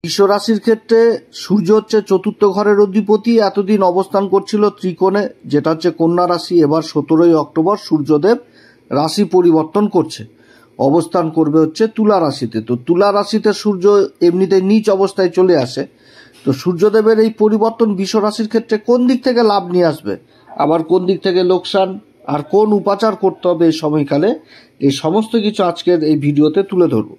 বৃষ রাশির ক্ষেত্রে সূর্য হচ্ছে চতুর্থ ঘরের অধিপতি। এতদিন অবস্থান করছিল ত্রিকোণে, যেটা হচ্ছে কন্যা রাশি। এবার 17ই অক্টোবর সূর্যদেব রাশি পরিবর্তন করছে, অবস্থান করবে হচ্ছে তুলা রাশিতে। তো তুলা রাশিতে সূর্য এমনিতে নিচ অবস্থায় চলে আসে। তো সূর্যদেবের এই পরিবর্তন বৃষ রাশির ক্ষেত্রে কোন দিক থেকে লাভ নিয়ে আসবে, আবার কোন দিক থেকে লোকসান, আর কোন উপাচার করতে হবে এই সময়কালে, এই সমস্ত কিছু আজকের এই ভিডিওতে তুলে ধরব।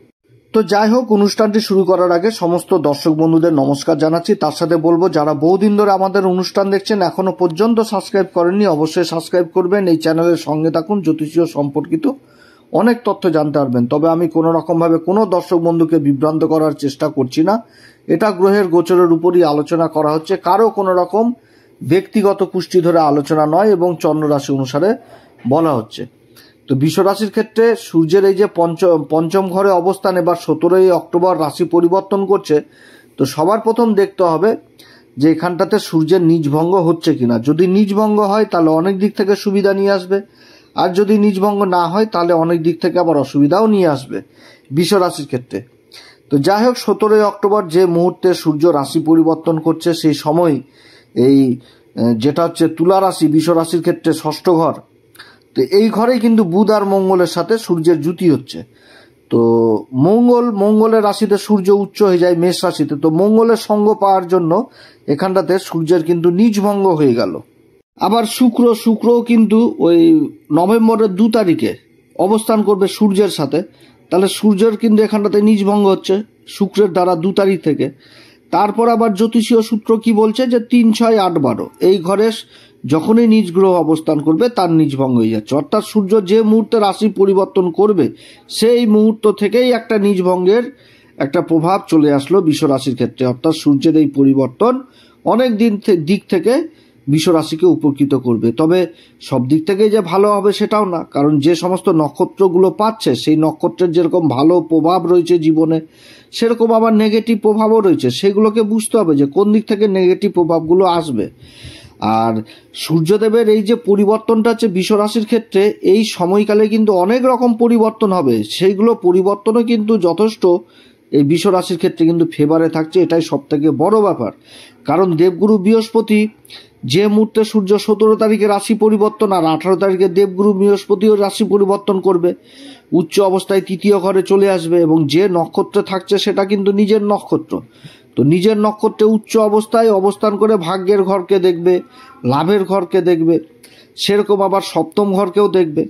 তো যাই হোক, অনুষ্ঠানটি শুরু করার আগে সমস্ত দর্শক বন্ধুদের নমস্কার জানাচ্ছি। তার সাথে বলবো, যারা বহুদিন ধরে আমাদের অনুষ্ঠান দেখছেন এখনো পর্যন্ত সাবস্ক্রাইব করেননি, অবশ্যই সাবস্ক্রাইব করবেন। এই চ্যানেলের সঙ্গে থাকুন, জ্যোতিষীয় সম্পর্কিত অনেক তথ্য জানতে পারবেন। তবে আমি কোনো রকমভাবে কোনো দর্শক বন্ধুকে বিভ্রান্ত করার চেষ্টা করছি না। এটা গ্রহের গোচরের উপরই আলোচনা করা হচ্ছে, কারো কোনো রকম ব্যক্তিগত কুষ্টি ধরে আলোচনা নয়, এবং চন্দ্ররাশি অনুসারে বলা হচ্ছে। তো বৃষ রাশির ক্ষেত্রে সূর্যের এই যে পঞ্চম ঘরে অবস্থান, এবার 17ই অক্টোবর রাশি পরিবর্তন করছে। তো সবার প্রথম দেখতে হবে যে এখানটাতে সূর্যের নিজভঙ্গ হচ্ছে কিনা। যদি নিজভঙ্গ হয় তাহলে অনেক দিক থেকে সুবিধা নিয়ে আসবে, আর যদি নিজভঙ্গ না হয় তাহলে অনেক দিক থেকে আবার অসুবিধাও নিয়ে আসবে বৃষ রাশির ক্ষেত্রে। তো যাই হোক, 17ই অক্টোবর যে মুহূর্তে সূর্য রাশি পরিবর্তন করছে, সেই সময় এই যেটা হচ্ছে তুলা রাশি, বৃষ রাশির ক্ষেত্রে ষষ্ঠ ঘর। তো এই ঘরেই কিন্তু বুধ আর মঙ্গলের সাথে সূর্যের জুতি হচ্ছে। তো মঙ্গলের রাশিতে সূর্য উচ্চ হয়ে যায় মেষ রাশিতে। তো মঙ্গলের সঙ্গ পাওয়ার জন্য এখানটাতে সূর্যের কিন্তু নিজভঙ্গ হয়ে গেল। আবার শুক্রও কিন্তু ওই নভেম্বরের 2 তারিখে অবস্থান করবে সূর্যের সাথে। তাহলে সূর্যের কিন্তু এখানটাতে নিজভঙ্গ হচ্ছে শুক্রের দ্বারা 2 তারিখ থেকে। তারপর আবার জ্যোতিষীয় সূত্র কি বলছে যে 3, 6, 8, 12 এই ঘরে যখনই নিজ গ্রহ অবস্থান করবে তার নিজভঙ্গ হয়ে যাচ্ছে। অর্থাৎ সূর্য যে মুহূর্তে রাশি পরিবর্তন করবে সেই মুহূর্ত থেকেই একটা নিজভঙ্গের একটা প্রভাব চলে আসলো বৃষ রাশির ক্ষেত্রে। অর্থাৎ সূর্যের এই পরিবর্তন অনেক দিক থেকে বৃষ রাশিকে উপকৃত করবে। তবে সব দিক থেকে যে ভালো হবে সেটাও না, কারণ যে সমস্ত নক্ষত্রগুলো পাচ্ছে সেই নক্ষত্রের যেরকম ভালো প্রভাব রয়েছে জীবনে, সেরকম আবার নেগেটিভ প্রভাবও রয়েছে। সেগুলোকে বুঝতে হবে যে কোন দিক থেকে নেগেটিভ প্রভাবগুলো আসবে। আর সূর্যদেবের এই যে পরিবর্তনটা হচ্ছে বৃষ রাশির ক্ষেত্রে, এই সময়কালে কিন্তু অনেক রকম পরিবর্তন হবে। সেইগুলো পরিবর্তনও কিন্তু যথেষ্ট এই বৃষ রাশির ক্ষেত্রে কিন্তু ফেভারে থাকছে। এটাই সব থেকে বড় ব্যাপার, কারণ দেবগুরু বৃহস্পতি যে মুহূর্তে সূর্য 17 তারিখে রাশি পরিবর্তন, আর 18 তারিখে দেবগুরু বৃহস্পতিও রাশি পরিবর্তন করবে, উচ্চ অবস্থায় তৃতীয় ঘরে চলে আসবে, এবং যে নক্ষত্রে থাকছে সেটা কিন্তু নিজের নক্ষত্র। তো নিজের নক্ষত্রে উচ্চ অবস্থায় অবস্থান করে ভাগ্যের ঘরকে দেখবে, লাভের ঘরকে দেখবে, সেরকম আবার সপ্তম ঘরকেও দেখবে।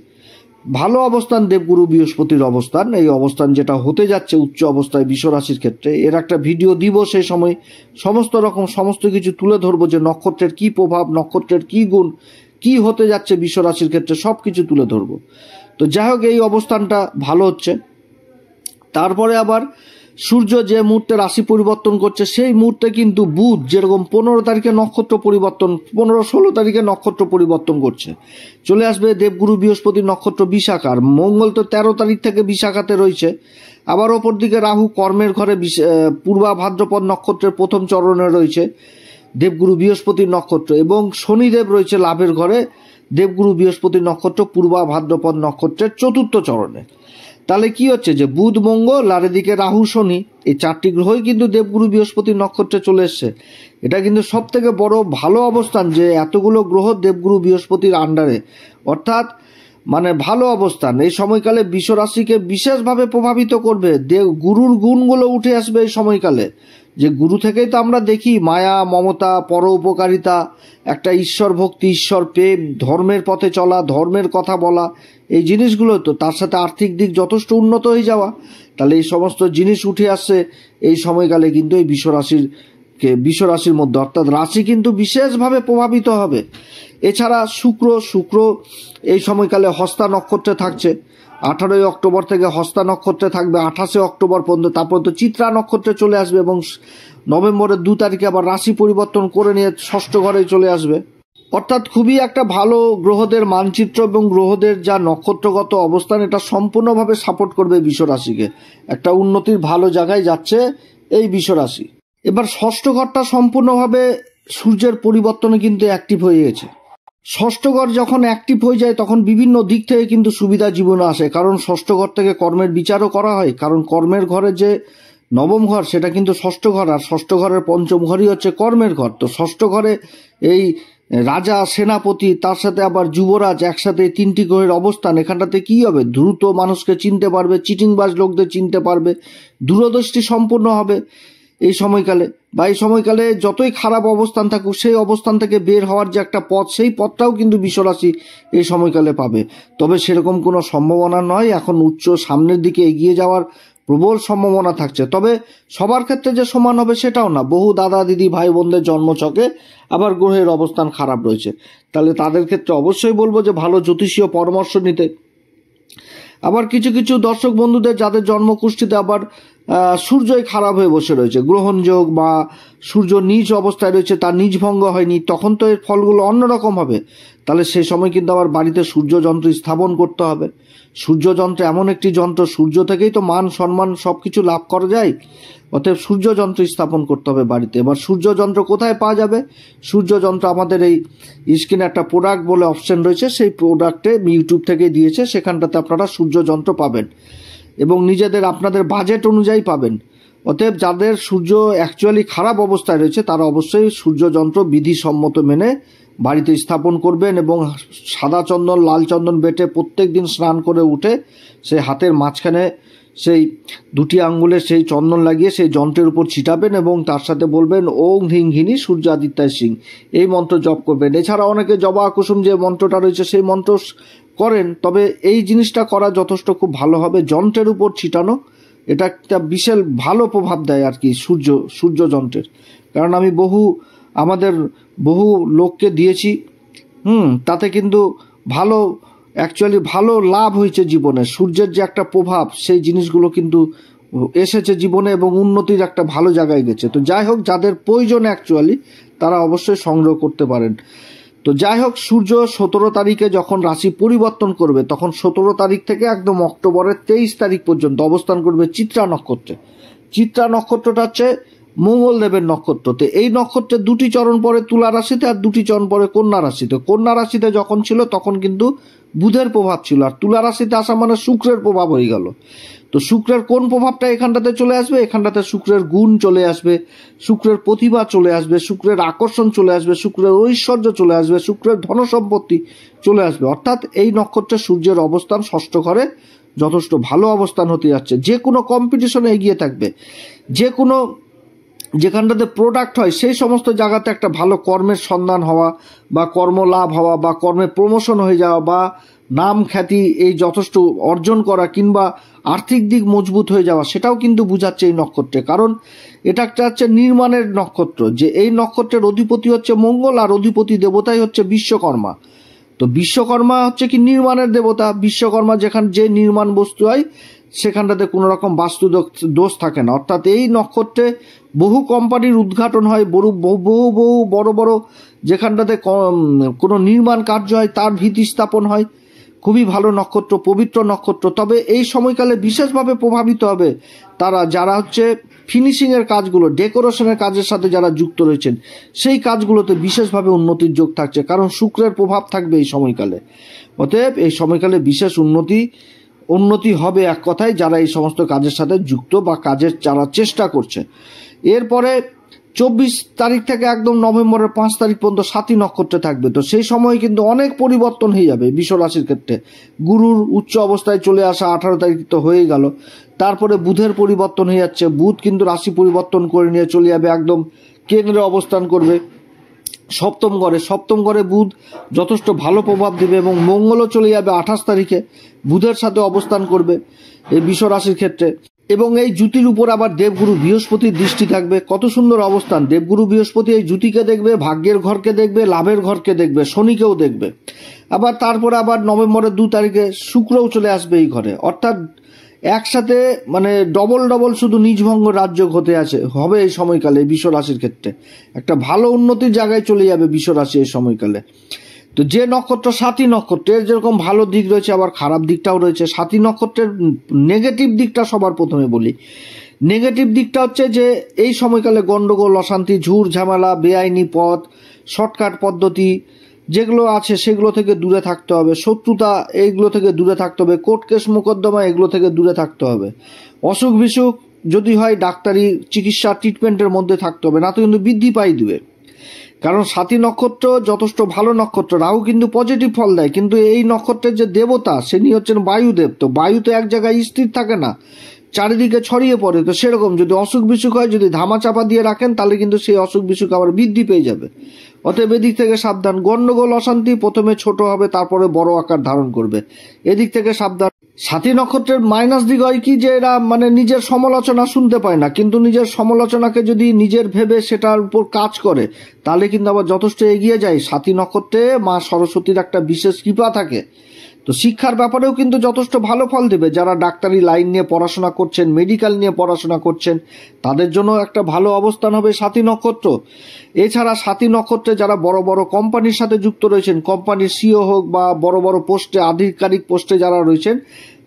ভালো অবস্থান দেবগুরু বৃহস্পতির অবস্থান, এই অবস্থান যেটা হতে যাচ্ছে উচ্চ অবস্থায় বৃষ রাশির ক্ষেত্রে, এর একটা ভিডিও দিব। সেই সময় সমস্ত কিছু তুলে ধরবো যে নক্ষত্রের কি প্রভাব, নক্ষত্রের কি গুণ, কি হতে যাচ্ছে বৃষ রাশির ক্ষেত্রে, সব কিছু তুলে ধরবো। তো যাই হোক, এই অবস্থানটা ভালো হচ্ছে। তারপরে আবার সূর্য যে মুহূর্তে রাশি পরিবর্তন করছে সেই মুহূর্তে কিন্তু বুধ যেরকম 15 তারিখে নক্ষত্র পরিবর্তন, 15-16 তারিখে নক্ষত্র পরিবর্তন করছে, চলে আসবে দেবগুরু বৃহস্পতির নক্ষত্র বিশাখার। মঙ্গল তো 13 তারিখ থেকে বিশাখাতে রয়েছে। আবার ওপর দিকে রাহু কর্মের ঘরে পূর্বা ভাদ্রপদ নক্ষত্রের প্রথম চরণে রয়েছে দেবগুরু বৃহস্পতির নক্ষত্র, এবং শনিদেব রয়েছে লাভের ঘরে দেবগুরু বৃহস্পতির নক্ষত্র পূর্বা ভাদ্রপদ নক্ষত্রের চতুর্থ চরণে। তাহলে কি হচ্ছে যে বুধ, মঙ্গল আর এদিকে রাহু, শনি, এই 4টি গ্রহই কিন্তু দেবগুরু বৃহস্পতির নক্ষত্রে চলে এসছে। এটা কিন্তু সব থেকে বড় ভালো অবস্থান যে এতগুলো গ্রহ দেবগুরু বৃহস্পতির আন্ডারে, অর্থাৎ মানে ভালো অবস্থান। এই সময়কালে বৃষ রাশিকে বিশেষভাবে প্রভাবিত করবে। গুরুর গুণগুলো উঠে আসবে এই সময়কালে। যে গুরু থেকেই তো আমরা দেখি মায়া, মমতা, পর উপকারিতা, একটা ঈশ্বর ভক্তি, ঈশ্বর প্রেম, ধর্মের পথে চলা, ধর্মের কথা বলা, এই জিনিসগুলো। তো তার সাথে আর্থিক দিক যথেষ্ট উন্নত হয়ে যাওয়া, তাহলে এই সমস্ত জিনিস উঠে আসছে এই সময়কালে কিন্তু এই বৃষ রাশির মধ্যে। অর্থাৎ রাশি কিন্তু বিশেষভাবে প্রভাবিত হবে। এছাড়া শুক্র এই সময়কালে হস্তা নক্ষত্রে থাকছে। 18ই অক্টোবর থেকে হস্তা নক্ষত্রে থাকবে 28শে অক্টোবর পর্যন্ত। তারপর তো চিত্রা নক্ষত্রে চলে আসবে, এবং নভেম্বরের 2 তারিখে আবার রাশি পরিবর্তন করে নিয়ে ষষ্ঠ ঘরে চলে আসবে। অর্থাৎ খুবই একটা ভালো গ্রহদের মানচিত্র এবং গ্রহদের যা নক্ষত্রগত অবস্থান, এটা সম্পূর্ণভাবে সাপোর্ট করবে বৃষ রাশিকে। একটা উন্নতির ভালো জায়গায় যাচ্ছে এই বৃষ রাশি। এবার ষষ্ঠ ঘরটা সম্পূর্ণভাবে সূর্যের পরিবর্তনে কিন্তু অ্যাক্টিভ হয়ে গেছে। ষষ্ঠ ঘর যখন অ্যাক্টিভ হয়ে যায় তখন বিভিন্ন দিক থেকে কিন্তু সুবিধা জীবনে আসে, কারণ ষষ্ঠ ঘর থেকে কর্মের বিচারও করা হয়। কারণ কর্মের ঘরে যে নবম ঘর সেটা কিন্তু ষষ্ঠ ঘর, আর ষষ্ঠ ঘরের পঞ্চম ঘরই হচ্ছে কর্মের ঘর। তো ষষ্ঠ ঘরে এই রাজা, সেনাপতি, তার সাথে আবার যুবরাজ, একসাথে তিনটি গ্রহের অবস্থান, এখানটাতে কি হবে? দ্রুত মানুষকে চিনতে পারবে, চিটিংবাজ লোকদের চিনতে পারবে, দূরদৃষ্টি সম্পূর্ণ হবে এই সময়কালে। বা এই সময়কালে যতই খারাপ অবস্থান থাকুক, সেই অবস্থান থেকে বের হওয়ার যে একটা পথ, সেই পথটাও কিন্তু বিশ্বরাশি এই সময়কালে পাবে। তবে সেরকম কোনো সম্ভাবনা নয়, এখন উচ্চ সামনের দিকে এগিয়ে যাওয়ার প্রবল সম্ভাবনা থাকছে। তবে সবার ক্ষেত্রে যে সমান হবে সেটাও না, বহু দাদা দিদি ভাই বোনদের জন্মছকে আবার গ্রহের অবস্থান খারাপ রয়েছে, তাহলে তাদের ক্ষেত্রে অবশ্যই বলবো যে ভালো জ্যোতিষীয় পরামর্শ নিতে। আবার কিছু কিছু দর্শক বন্ধুদের যাদের জন্মকুষ্ঠিতে আবার সূর্যই খারাপ হয়ে বসে রয়েছে, গ্রহণযোগ বা সূর্য নিজ অবস্থায় রয়েছে, তার নিজ ভঙ্গ হয়নি, তখন তো এর ফলগুলো অন্যরকম হবে। তাহলে সেই সময় কিন্তু আবার বাড়িতে সূর্যযন্ত্র স্থাপন করতে হবে। সূর্যযন্ত্র এমন একটি যন্ত্র, সূর্য থেকেই তো মান সম্মান সব কিছু লাভ করা যায়, অতএব সূর্যযন্ত্র স্থাপন করতে হবে বাড়িতে। এবার সূর্যযন্ত্র কোথায় পাওয়া যাবে? সূর্যযন্ত্র আমাদের এই স্ক্রিনে একটা প্রোডাক্ট বলে অপশন রয়েছে, সেই প্রোডাক্টে ইউটিউব থেকে দিয়েছে, সেখানটাতে আপনারা সূর্যযন্ত্র পাবেন এবং নিজেদের আপনাদের বাজেট অনুযায়ী পাবেন। অতএব যাদের সূর্য অ্যাকচুয়ালি খারাপ অবস্থায় রয়েছে তারা অবশ্যই সূর্যযন্ত্র বিধিসম্মত মেনে বাড়িতে স্থাপন করবেন এবং সাদা চন্দন, লাল চন্দন বেটে প্রত্যেক দিন স্নান করে উঠে সেই হাতের মাঝখানে সেই দুটি আঙ্গুলে সেই চন্দন লাগিয়ে সেই যন্ত্রের উপর ছিটাবেন এবং তার সাথে বলবেন ওং হিং হিনি সূর্য আদিত্যায় সিং, এই মন্ত্র জপ করবেন। এছাড়া অনেকে জবা কুসুম যে মন্ত্রটা রয়েছে সেই মন্ত্র করেন, তবে এই জিনিসটা করা যথেষ্ট খুব ভালো হবে। যন্ত্রের উপর ছিটানো এটা একটা বিশাল ভালো প্রভাব দেয় আর কি সূর্যযন্ত্রের, কারণ আমি আমাদের বহু লোককে দিয়েছি, তাতে কিন্তু ভালো অ্যাকচুয়ালি ভালো লাভ হয়েছে জীবনে। সূর্যের যে একটা প্রভাব, সেই জিনিসগুলো কিন্তু এসেছে জীবনে এবং উন্নতির একটা ভালো জায়গায় গেছে। তো যাই হোক, যাদের প্রয়োজন অ্যাকচুয়ালি তারা অবশ্যই সংগ্রহ করতে পারেন। তো যাই হোক, সূর্য 17 তারিখে যখন রাশি পরিবর্তন করবে, তখন 17 তারিখ থেকে একদম অক্টোবরের 23 তারিখ পর্যন্ত অবস্থান করবে চিত্রা নক্ষত্রে। চিত্রা নক্ষত্রটা হচ্ছে মঙ্গলদেবের নক্ষত্র। তো এই নক্ষত্রের দুটি চরণ পরে তুলা রাশিতে আর দুটি চরণ পরে কন্যা রাশিতে। কন্যা রাশিতে যখন ছিল তখন কিন্তু বুধের প্রভাব ছিল, আর তুলা রাশিতে আসা মানে শুক্রের প্রভাব হয়ে গেল। তো শুক্রের কোন প্রভাবটা এখানটাতে চলে আসবে? এখানটাতে শুক্রের গুণ চলে আসবে, শুক্রের প্রতিভা চলে আসবে, শুক্রের আকর্ষণ চলে আসবে, শুক্রের ঐশ্বর্য চলে আসবে, শুক্রের ধনসম্পত্তি চলে আসবে। অর্থাৎ এই নক্ষত্রে সূর্যের অবস্থান ষষ্ঠ ঘরে যথেষ্ট ভালো অবস্থান হতে যাচ্ছে। যে কোনো কম্পিটিশনে এগিয়ে থাকবে, যে কোনো যেখানটাতে প্রোডাক্ট হয় সেই সমস্ত জায়গাতে একটা ভালো কর্মের সন্ধান হওয়া বা কর্মলাভ হওয়া বা কর্মে প্রমোশন হয়ে যাওয়া বা নাম খ্যাতি এই যথেষ্ট অর্জন করা কিংবা আর্থিক দিক মজবুত হয়ে যাওয়া, সেটাও কিন্তু বুঝাচ্ছে এই নক্ষত্রে। কারণ এটা একটা হচ্ছে নির্মাণের নক্ষত্র, যে এই নক্ষত্রের অধিপতি হচ্ছে মঙ্গল আর অধিপতি দেবতাই হচ্ছে বিশ্বকর্মা। তো বিশ্বকর্মা হচ্ছে কি নির্মাণের দেবতা। বিশ্বকর্মা যেখানে যে নির্মাণ বস্তু হয় সেখানটাতে কোনো রকম বাস্তু দোষ থাকে না। অর্থাৎ এই নক্ষত্রে বহু কোম্পানির উদ্ঘাটন হয়, বহু বড় বড় যেখানটাতে কোনো নির্মাণ কার্য হয় তার ভিত্তি স্থাপন হয়। খুবই ভালো নক্ষত্র, পবিত্র নক্ষত্র। তবে এই সময়কালে বিশেষভাবে প্রভাবিত হবে তারা যারা হচ্ছে ফিনিশিংয়ের কাজগুলো, ডেকোরেশনের কাজের সাথে যারা যুক্ত রয়েছেন, সেই কাজগুলোতে বিশেষভাবে উন্নতির যোগ থাকছে, কারণ শুক্রের প্রভাব থাকবে এই সময়কালে। অতএব এই সময়কালে বিশেষ উন্নতি হবে এক কথায় যারা এই সমস্ত কাজের সাথে যুক্ত বা কাজের যারা চেষ্টা করছে। এরপরে 24 তারিখ থেকে একদম নভেম্বরের 5 তারিখ পর্যন্ত সাথী নক্ষত্রে থাকবে। তো সেই সময় কিন্তু অনেক পরিবর্তন হয়ে যাবে বিশ্ব রাশির ক্ষেত্রে। গুরুর উচ্চ অবস্থায় চলে আসা 18 তারিখ তো হয়ে গেল, তারপরে বুধের পরিবর্তন হয়ে যাচ্ছে। বুধ কিন্তু রাশি পরিবর্তন করে নিয়ে চলে যাবে, একদম কেন্দ্রে অবস্থান করবে সপ্তম ঘরে বুধ যথেষ্ট ভালো প্রভাব দিবে এবং মঙ্গলও চলে যাবে 28 তারিখে, বুধের সাথে অবস্থান করবে এই বিশ্ব রাশির ক্ষেত্রে। এবং এই জুতির উপর আবার দেবগুরু বৃহস্পতির দৃষ্টি থাকবে। কত সুন্দর অবস্থান! দেবগুরু বৃহস্পতি এই জুতিকে দেখবে, ভাগ্যের ঘরকে দেখবে, লাভের ঘরকে দেখবে, শনিকেও দেখবে। আবার তারপরে আবার নভেম্বরের 2 তারিখে শুক্রও চলে আসবে এই ঘরে। অর্থাৎ একসাথে মানে ডবল শুধু নিজভঙ্গ রাজ্য হবে এই সময়কালে বিশ্ব রাশির ক্ষেত্রে। একটা ভালো উন্নতির জায়গায় চলে যাবে বিশ্ব রাশি এই সময়কালে। তো যে নক্ষত্র সাথী নক্ষত্রের যেরকম ভালো দিক রয়েছে আবার খারাপ দিকটাও রয়েছে। সাথী নক্ষত্রের নেগেটিভ দিকটা সবার প্রথমে বলি। নেগেটিভ দিকটা হচ্ছে যে এই সময়কালে গন্ডগোল, অশান্তি, ঝুর ঝামেলা, বেআইনি পথ, শর্টকাট পদ্ধতি যেগুলো আছে সেগুলো থেকে দূরে থাকতে হবে। শত্রুতা এইগুলো থেকে দূরে থাকতে হবে। কোর্ট কেস মোকদ্দমা এগুলো থেকে দূরে থাকতে হবে। অসুখ বিসুখ যদি হয় ডাক্তারি চিকিৎসা ট্রিটমেন্টের মধ্যে থাকতে হবে, না তো কিন্তু বৃদ্ধি পাই দিবে। কারণ সাথী নক্ষত্র যথেষ্ট ভালো নক্ষত্র, রাহু কিন্তু পজিটিভ ফল দেয়, কিন্তু এই নক্ষত্রের যে দেবতা তিনি হচ্ছেন বায়ুদেব। তো বায়ু তো এক জায়গায় স্থির থাকে না, চারিদিকে ছড়িয়ে পড়ে। তো সেরকম যদি অসুখ বিসুখ হয়, যদি ধামাচাপা দিয়ে রাখেন, তাহলে কিন্তু সেই অসুখ বিসুখ আবার বৃদ্ধি পেয়ে যাবে। অতএব এদিক থেকে সাবধান। গন্ডগোল অশান্তি প্রথমে ছোট হবে, তারপরে বড় আকার ধারণ করবে, এদিক থেকে সাবধান। সাথী নক্ষত্রের মাইনাস দিক হয় কি, যে এরা মানে নিজের সমালোচনা শুনতে পায় না, কিন্তু নিজের সমালোচনাকে যদি নিজের ভেবে সেটার উপর কাজ করে, তাহলে কিন্তু আবার যথেষ্ট এগিয়ে যায়। সাথী নক্ষত্রে মা সরস্বতীর একটা বিশেষ কৃপা থাকে। তো শিক্ষার ব্যাপারেও কিন্তু যথেষ্ট ভালো ফল দেবে। যারা ডাক্তারি লাইন নিয়ে পড়াশোনা করছেন, মেডিকেল নিয়ে পড়াশোনা করছেন, তাদের জন্য একটা ভালো অবস্থান হবে সাথী নক্ষত্র। এছাড়া সাথী নক্ষত্রে যারা বড় বড় কোম্পানির সাথে যুক্ত রয়েছেন, কোম্পানির সিও হোক বা বড় বড় পোস্টে, আধিকারিক পোস্টে যারা রয়েছেন,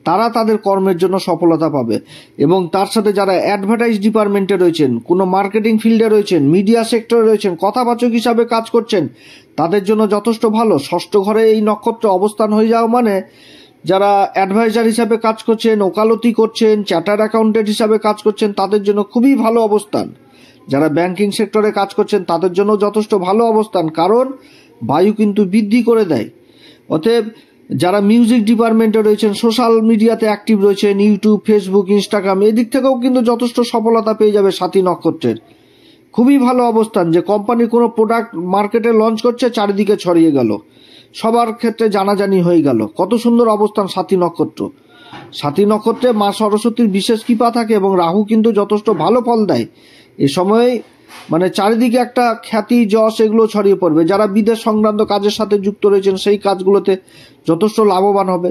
তারা তাদের কর্মের জন্য সফলতা পাবে। এবং তার সাথে যারা অ্যাডভার্টাইজ ডিপার্টমেন্টে রয়েছেন, কোনো মার্কেটিং ফিল্ডে রয়েছেন, মিডিয়া সেক্টরে রয়েছেন, কথাবাচক হিসাবে কাজ করছেন, তাদের জন্য যথেষ্ট ভালো। ষষ্ঠ ঘরে এই নক্ষত্র অবস্থান হয়ে যাওয়া মানে যারা অ্যাডভাইজার হিসাবে কাজ করছেন, ওকালতি করছেন, চার্টার্ড অ্যাকাউন্টেন্ট হিসাবে কাজ করছেন, তাদের জন্য খুবই ভালো অবস্থান। যারা ব্যাংকিং সেক্টরে কাজ করছেন, তাদের জন্য যথেষ্ট ভালো অবস্থান, কারণ বায়ু কিন্তু বৃদ্ধি করে দেয়। অতএব যারা মিউজিক ডিপার্টমেন্টে রয়েছেন, সোশ্যাল মিডিয়াতে অ্যাক্টিভ রয়েছেন, ইউটিউব, ফেসবুক, ইনস্টাগ্রাম, এদিক থেকেও কিন্তু যথেষ্ট সফলতা পেয়ে যাবে সাথী নক্ষত্রের। খুবই ভালো অবস্থান, যে কোম্পানি কোনো প্রোডাক্ট মার্কেটে লঞ্চ করছে, চারিদিকে ছড়িয়ে গেল, সবার ক্ষেত্রে জানাজানি হয়ে গেল। কত সুন্দর অবস্থান সাথী নক্ষত্র। সাথী নক্ষত্রে মা সরস্বতীর বিশেষ কৃপা থাকে এবং রাহু কিন্তু যথেষ্ট ভালো ফল দেয়। এ সময় মানে চারিদিকে একটা খ্যাতি, যশ এগুলো ছড়িয়ে পড়বে। যারা বিদেশ সংক্রান্ত কাজের সাথে যুক্ত রয়েছেন, সেই কাজগুলোতে যথেষ্ট লাভবান হবে।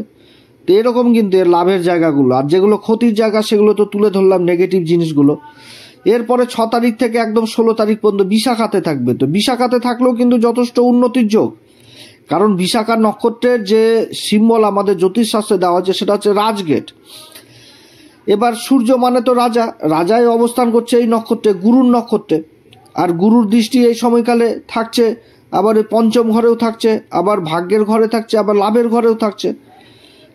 তো এরকম কিন্তু এর লাভের জায়গাগুলো। আর যেগুলো ক্ষতির জায়গা, সেগুলো তো তুলে ধরলাম, নেগেটিভ জিনিসগুলো। এরপরে 6 তারিখ থেকে একদম 16 তারিখ পর্যন্ত বিশাখাতে থাকবে। তো বিশাখাতে থাকলেও কিন্তু যথেষ্ট উন্নতির যোগ, কারণ বিশাখা নক্ষত্রের যে সিম্বল আমাদের জ্যোতিষশাস্ত্রে দেওয়া আছে, সেটা হচ্ছে রাজগেট। এবার সূর্য মানে তো রাজা, রাজায় অবস্থান করছে এই নক্ষত্রে, গুরুর নক্ষত্রে। আর গুরুর দৃষ্টি এই সময়কালে থাকছে, আবার এই পঞ্চম ঘরেও থাকছে, আবার ভাগ্যের ঘরে থাকছে, আবার লাভের ঘরেও থাকছে।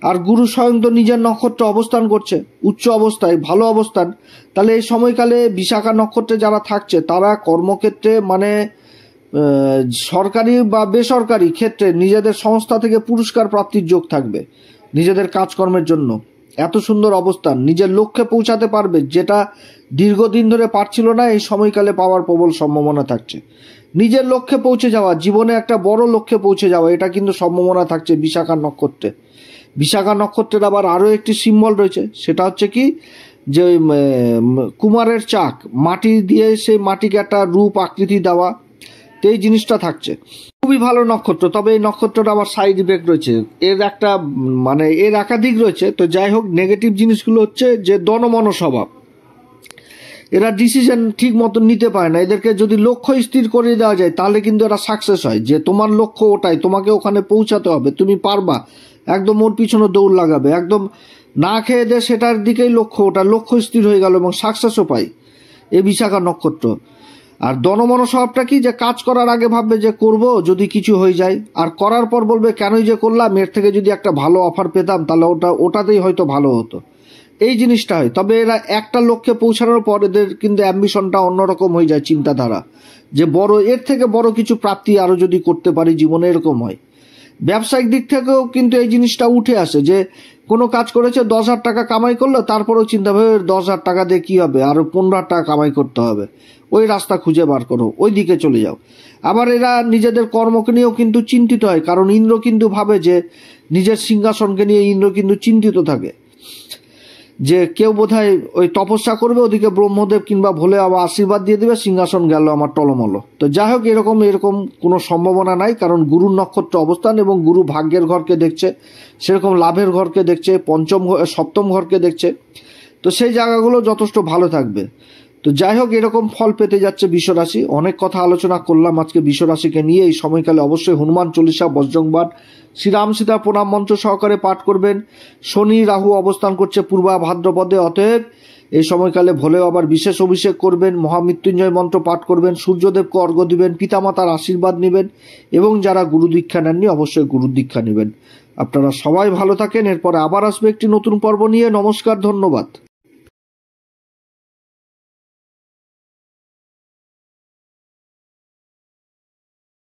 আর গুরু স্বয়ং তো নিজের নক্ষত্রে অবস্থান করছে, উচ্চ অবস্থায়, ভালো অবস্থান। তাহলে এই সময়কালে বিশাখা নক্ষত্রে যারা থাকছে, তারা কর্মক্ষেত্রে মানে সরকারি বা বেসরকারি ক্ষেত্রে নিজেদের সংস্থা থেকে পুরস্কার প্রাপ্তির যোগ থাকবে নিজেদের কাজকর্মের জন্য। এত সুন্দর অবস্থান, নিজের লক্ষ্যে পৌঁছাতে পারবে, যেটা দীর্ঘদিন ধরে পারছিল না, এই সময়কালে পাওয়ার প্রবল সম্ভাবনা থাকছে। নিজের লক্ষ্যে পৌঁছে যাওয়া, জীবনে একটা বড় লক্ষ্যে পৌঁছে যাওয়া, এটা কিন্তু সম্ভাবনা থাকছে বিশাখা নক্ষত্রে। বিশাখা নক্ষত্রের আবার আরও একটি সিম্বল রয়েছে, সেটা হচ্ছে কি, যে কুমারের চাক, মাটি দিয়ে সেই মাটিকে একটা রূপ আকৃতি দেওয়া, তো এই জিনিসটা থাকছে। খুবই ভালো নক্ষত্র। তবে এই নক্ষত্রটা আবার সাইড ইফেক্ট রয়েছে, এর একটা মানে এর একাধিক রয়েছে। তো যাই হোক, নেগেটিভ জিনিসগুলো হচ্ছে যে দনমন স্বভাব, এরা ডিসিশন ঠিক মতন নিতে পারে না। এদেরকে যদি লক্ষ্য স্থির করে দেওয়া যায়, তাহলে কিন্তু এরা সাকসেস হয়, যে তোমার লক্ষ্য ওটাই, তোমাকে ওখানে পৌঁছাতে হবে, তুমি পারবা, একদম ওর পিছনে দৌড় লাগাবে, একদম না খেয়ে দে সেটার দিকেই লক্ষ্য, ওটা লক্ষ্য স্থির হয়ে গেল এবং সাকসেসও পাই এই বিশাখা নক্ষত্র। আর দনমন স্বভাবটা কি, যে কাজ করার আগে ভাববে যে করব, যদি কিছু হয়ে যায়, আর করার পর বলবে কেনই যে করলাম, এর থেকে যদি একটা ভালো অফার পেতাম, তাহলে ওটাতেই হয়তো ভালো হতো, এই জিনিসটা হয়। তবে এরা একটা লক্ষ্যে পৌঁছানোর পর এদের কিন্তু অ্যাম্বিশনটা অন্যরকম হয়ে যায়, চিন্তাধারা, যে বড়, এর থেকে বড় কিছু প্রাপ্তি আরও যদি করতে পারি জীবনে, এরকম হয়। ব্যবসায়িক দিক থেকেও কিন্তু এই জিনিসটা উঠে আসে, যে কোনো কাজ করেছে, 10,000 টাকা কামাই করলো, তারপরেও চিন্তা ভাবে 10,000 টাকা দিয়ে কী হবে, আরও 15,000 টাকা কামাই করতে হবে, ওই রাস্তা খুঁজে বার করো, ওই দিকে চলে যাও। আবার এরা নিজেদের কর্মকে নিয়েও কিন্তু চিন্তিত হয়, কারণ ইন্দ্র কিন্তু ভাবে যে নিজের সিংহাসনকে নিয়ে ইন্দ্র কিন্তু চিন্তিত থাকে, যে কেউ বোধহয় ওই তপস্যা করবে, ওদিকে ব্রহ্মদেব কিংবা ভোলে আবার আশীর্বাদ দিয়ে দেবে, সিংহাসন গেল আমার টলমলো। তো যাই হোক, এরকম কোনো সম্ভাবনা নাই, কারণ গুরুর নক্ষত্র অবস্থান এবং গুরু ভাগ্যের ঘরকে দেখছে, সেরকম লাভের ঘরকে দেখছে, সপ্তম ঘরকে দেখছে। তো সেই জায়গাগুলো যথেষ্ট ভালো থাকবে। তো যাই হোক, এরকম ফল পেতে যাচ্ছে বিশ্বরাশি। অনেক কথা আলোচনা করলাম আজকে বিশ্বরাশিকে নিয়ে। এই সময়কালে অবশ্যই হনুমান চল্লিশা, বজ্রংবাণ, শ্রীরাম সীতা প্রণাম মন্ত্র সহকারে পাঠ করবেন। শনি রাহু অবস্থান করছে পূর্বা ভাদ্রপদে, অতএব এই সময়কালে ভোলে বাবার বিশেষ অভিষেক করবেন, মহামৃত্যুঞ্জয় মন্ত্র পাঠ করবেন, সূর্যদেবকে অর্ঘ্য দিবেন, পিতামাতার আশীর্বাদ নেবেন, এবং যারা গুরু দীক্ষা নেননি অবশ্যই গুরু দীক্ষা নেবেন। আপনারা সবাই ভালো থাকেন। এরপরে আবার আসবে একটি নতুন পর্ব নিয়ে। নমস্কার, ধন্যবাদ।